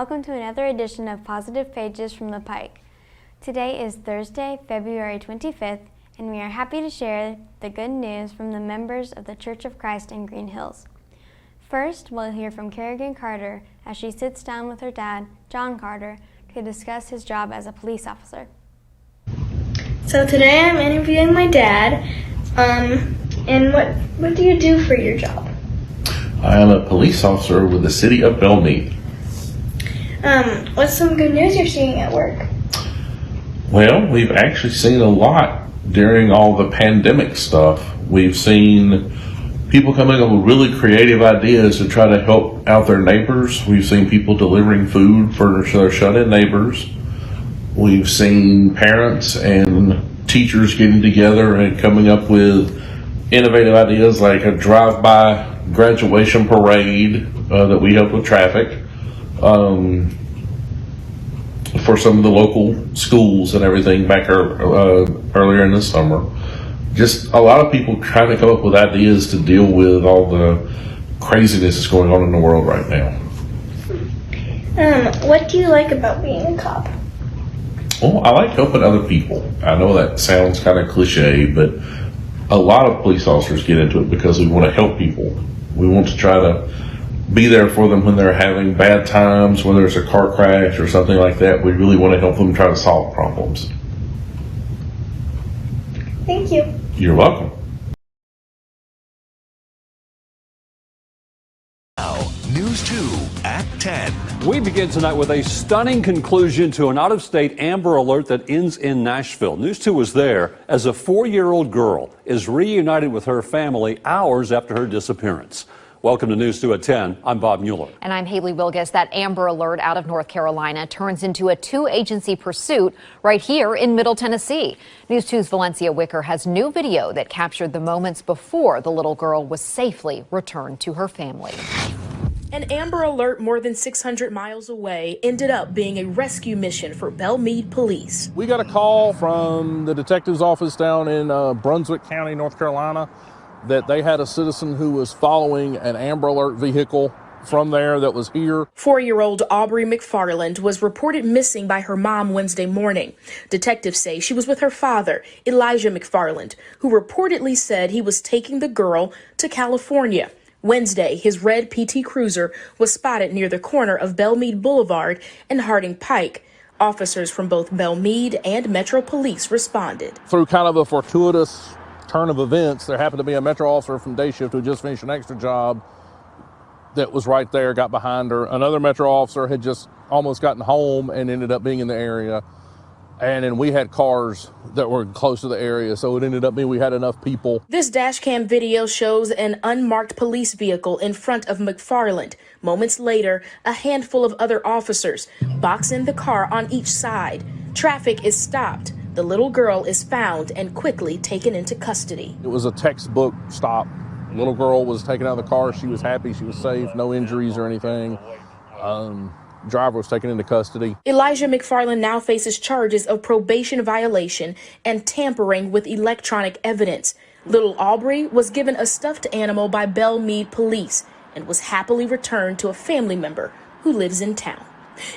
welcome to another edition of Positive Pages from the Pike. Today is Thursday, February 25th, and we are happy to share the good news from the members of the Church of Christ in Green Hills. First, we'll hear from Kerrigan Carter as she sits down with her dad, John Carter, to discuss his job as a police officer. So today I'm interviewing my dad, and what do you do for your job? I am a police officer with the city of Belmead. What's some good news you're seeing at work? Well, we've actually seen a lot during all the pandemic stuff. We've seen people coming up with really creative ideas to try to help out their neighbors. We've seen people delivering food for their shut-in neighbors. We've seen parents and teachers getting together and coming up with innovative ideas like a drive-by graduation parade that we help with traffic for some of the local schools and everything back earlier in the summer. Just a lot of people trying to come up with ideas to deal with all the craziness that's going on in the world right now. What do you like about being a cop? Well, I like helping other people. I know that sounds kind of cliche, but a lot of police officers get into it because we want to help people. We want to try to be there for them when they're having bad times, whether it's a car crash or something like that. We really want to help them try to solve problems. Thank you. You're welcome. Now, News 2 at 10. We begin tonight with a stunning conclusion to an out-of-state Amber Alert that ends in Nashville. News 2 was there as a 4-year-old girl is reunited with her family hours after her disappearance. Welcome to News 2 at 10. I'm Bob Mueller. And I'm Haley Wilgus. That Amber Alert out of North Carolina turns into a 2-agency pursuit right here in Middle Tennessee. News 2's Valencia Wicker has new video that captured the moments before the little girl was safely returned to her family. An Amber Alert more than 600 miles away ended up being a rescue mission for Belmead Police. We got a call from the detective's office down in Brunswick County, North Carolina, that they had a citizen who was following an Amber Alert vehicle from there that was here. 4-year-old Aubrey McFarland was reported missing by her mom Wednesday morning. Detectives say she was with her father, Elijah McFarland, who reportedly said he was taking the girl to California. Wednesday, his red PT Cruiser was spotted near the corner of Belmead Boulevard and Harding Pike. Officers from both Belmead and Metro Police responded. Through kind of a fortuitous turn of events, there happened to be a Metro officer from day shift who just finished an extra job that was right there, got behind her. Another Metro officer had just almost gotten home and ended up being in the area. And then we had cars that were close to the area, so it ended up being we had enough people. This dash cam video shows an unmarked police vehicle in front of McFarland. Moments later, a handful of other officers box in the car on each side. Traffic is stopped. The little girl is found and quickly taken into custody. It was a textbook stop. The little girl was taken out of the car. She was happy. She was safe. No injuries or anything. Driver was taken into custody. Elijah McFarland now faces charges of probation violation and tampering with electronic evidence. Little Aubrey was given a stuffed animal by Belmead Police and was happily returned to a family member who lives in town.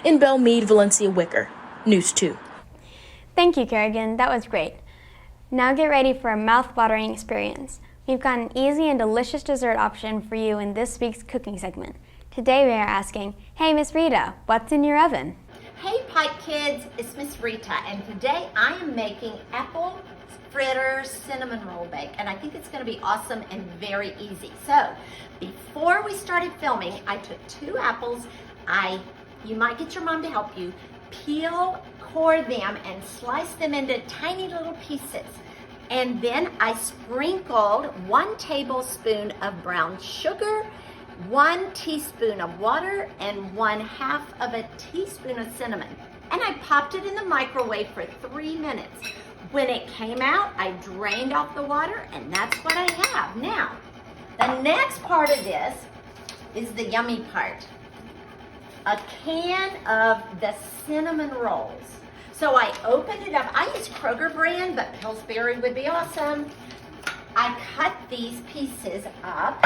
In Belmead, Valencia Wicker, News 2. Thank you, Kerrigan. That was great. Now get ready for a mouth-watering experience. We've got an easy and delicious dessert option for you in this week's cooking segment. Today we are asking, hey Miss Rita, what's in your oven? Hey Pike Kids, it's Miss Rita, and today I am making apple fritter cinnamon roll bake, and I think it's going to be awesome and very easy. So before we started filming, I took 2 apples. You might get your mom to help you. Peel, core them, and slice them into tiny little pieces. And then I sprinkled 1 tablespoon of brown sugar, 1 teaspoon of water, and 1/2 of a teaspoon of cinnamon. And I popped it in the microwave for 3 minutes. When it came out, I drained off the water, and that's what I have. Now, the next part of this is the yummy part. A can of the cinnamon rolls. So I opened it up. I use Kroger brand, but Pillsbury would be awesome. I cut these pieces up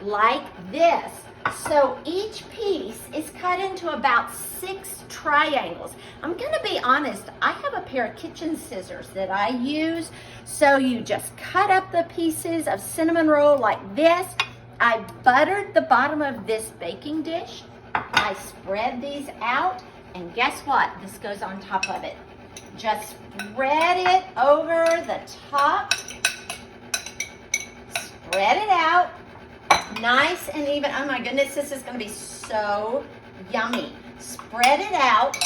like this. So each piece is cut into about 6 triangles. I'm gonna be honest, I have a pair of kitchen scissors that I use. So you just cut up the pieces of cinnamon roll like this. I buttered the bottom of this baking dish. I spread these out, and guess what? This goes on top of it. Just spread it over the top. Spread it out. Nice and even. Oh my goodness, this is going to be so yummy. Spread it out,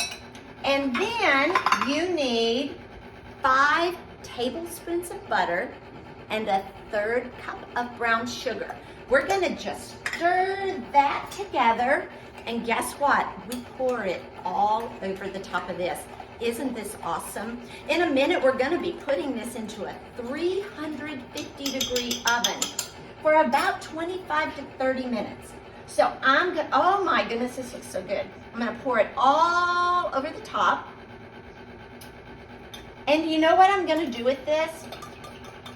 and then you need 5 tablespoons of butter and a 1/3 cup of brown sugar. We're going to just stir that together, and guess what? We pour it all over the top of this. Isn't this awesome? In a minute, we're going to be putting this into a 350-degree oven for about 25 to 30 minutes. So I'm going to, oh my goodness, this looks so good. I'm going to pour it all over the top. And you know what I'm going to do with this?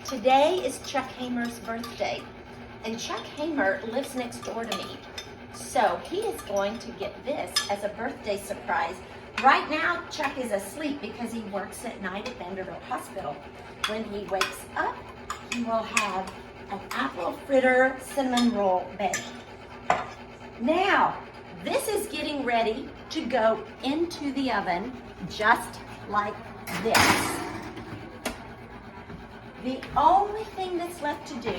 Today is Chuck Hamer's birthday. And Chuck Hamer lives next door to me. So he is going to get this as a birthday surprise. Right now, Chuck is asleep because he works at night at Vanderbilt Hospital. When he wakes up, he will have an apple fritter cinnamon roll baked. Now, this is getting ready to go into the oven just like this. The only thing that's left to do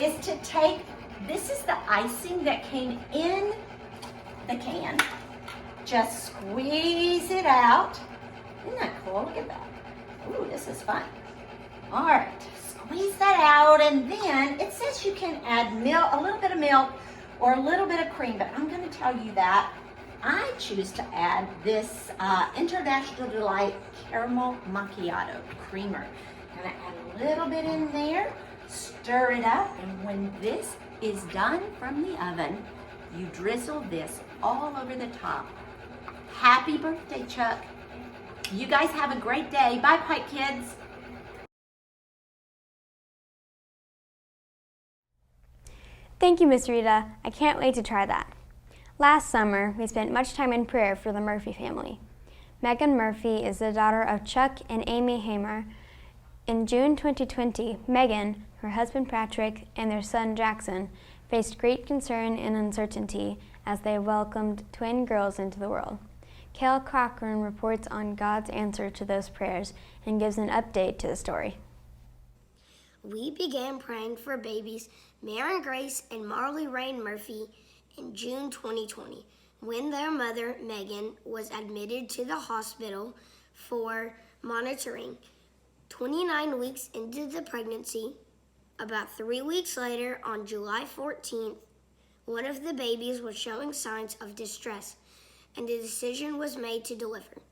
is to take, this is the icing that came in the can. Just squeeze it out. Isn't that cool? Look at that. Ooh, this is fun. All right, squeeze that out, and then it says you can add milk, a little bit of milk or a little bit of cream, but I'm going to tell you that I choose to add this International Delight Caramel Macchiato Creamer. I'm going to add a little bit in there, stir it up, and when this is done from the oven, you drizzle this all over the top. Happy birthday, Chuck. You guys have a great day. Bye, Pike Kids. Thank you, Miss Rita. I can't wait to try that. Last summer, we spent much time in prayer for the Murphy family. Megan Murphy is the daughter of Chuck and Amy Hamer. In June 2020, Megan, her husband Patrick, and their son Jackson faced great concern and uncertainty as they welcomed twin girls into the world. Kale Cochran reports on God's answer to those prayers and gives an update to the story. We began praying for babies Maren Grace and Marley Rain Murphy in June 2020 when their mother, Megan, was admitted to the hospital for monitoring. 29 weeks into the pregnancy, about 3 weeks later, on July 14th, one of the babies was showing signs of distress, and a decision was made to deliver.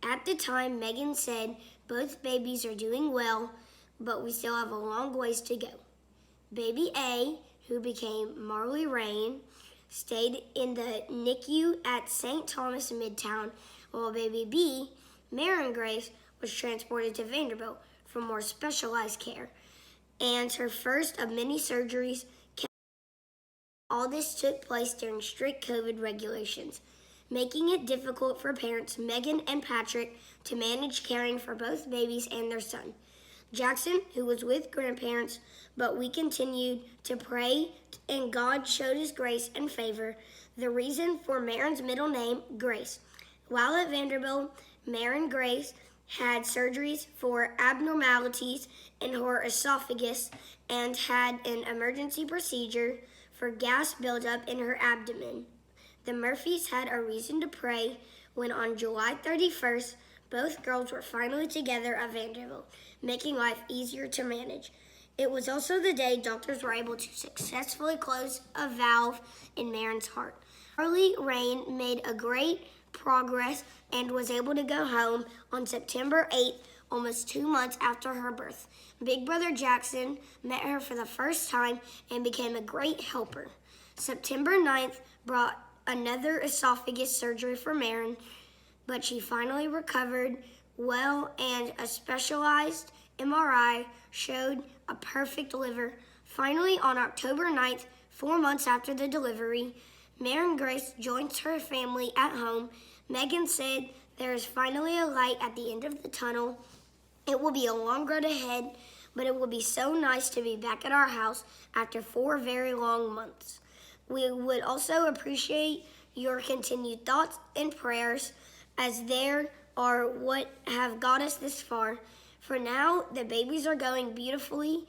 At the time, Megan said, "Both babies are doing well, but we still have a long ways to go." Baby A, who became Marley Rain, stayed in the NICU at St. Thomas Midtown, while baby B, Maren Grace, was transported to Vanderbilt for more specialized care and her first of many surgeries. All this took place during strict COVID regulations, making it difficult for parents Megan and Patrick to manage caring for both babies and their son, Jackson, who was with grandparents, but we continued to pray and God showed his grace and favor, the reason for Maren's middle name, Grace. While at Vanderbilt, Maren Grace had surgeries for abnormalities in her esophagus and had an emergency procedure for gas buildup in her abdomen. The Murphys had a reason to pray when on July 31st, both girls were finally together at Vanderbilt, making life easier to manage. It was also the day doctors were able to successfully close a valve in Maren's heart. Marley Rain made a great progress and was able to go home on September 8th, almost 2 months after her birth. Big brother Jackson met her for the first time and became a great helper. September 9th brought another esophagus surgery for Maren, but she finally recovered well and a specialized MRI showed a perfect liver. Finally, on October 9th, 4 months after the delivery, Mary Grace joins her family at home. Megan said, "There is finally a light at the end of the tunnel. It will be a long road ahead, but it will be so nice to be back at our house after 4 very long months. We would also appreciate your continued thoughts and prayers, as there are what have got us this far. For now, the babies are growing beautifully,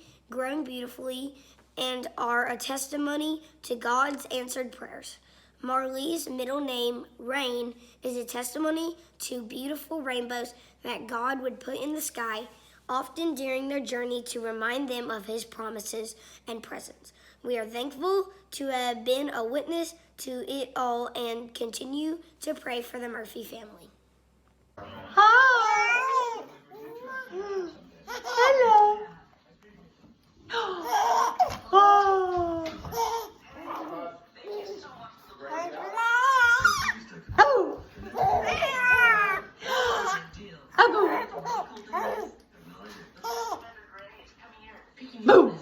and are a testimony to God's answered prayers. Marley's middle name, Rain, is a testimony to beautiful rainbows that God would put in the sky, often during their journey to remind them of His promises and presence. We are thankful to have been a witness to it all and continue to pray for the Murphy family." Hi. Hello. Oh. Oh. Boo.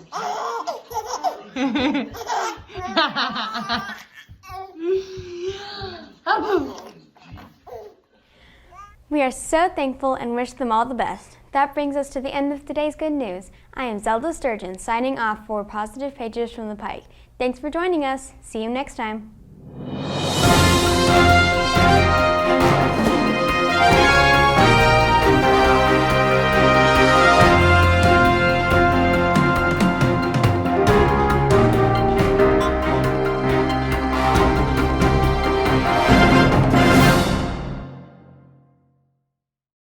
We are so thankful and wish them all the best. That brings us to the end of today's good news. I am Zelda Sturgeon signing off for Positive Pages from the Pike. Thanks for joining us. See you next time.